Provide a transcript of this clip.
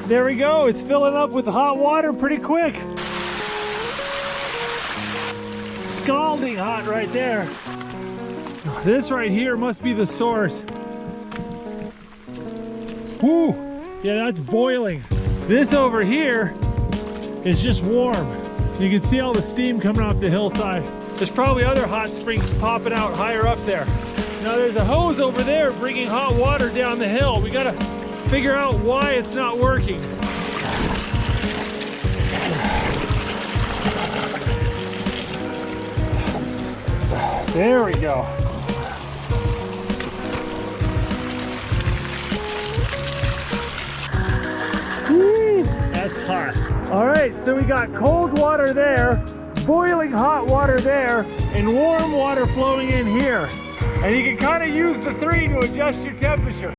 There we go, it's filling up with hot water pretty quick. Scalding hot right there. This right here must be the source. Woo! Yeah, that's boiling. This over here is just warm. You can see all the steam coming off the hillside. There's probably other hot springs popping out higher up there. Now there's a hose over there bringing hot water down the hill. We gotta figure out why it's not working. There we go. Woo, that's hot. All right, so we got cold water there, boiling hot water there, and warm water flowing in here. And you can kind of use the three to adjust your temperature.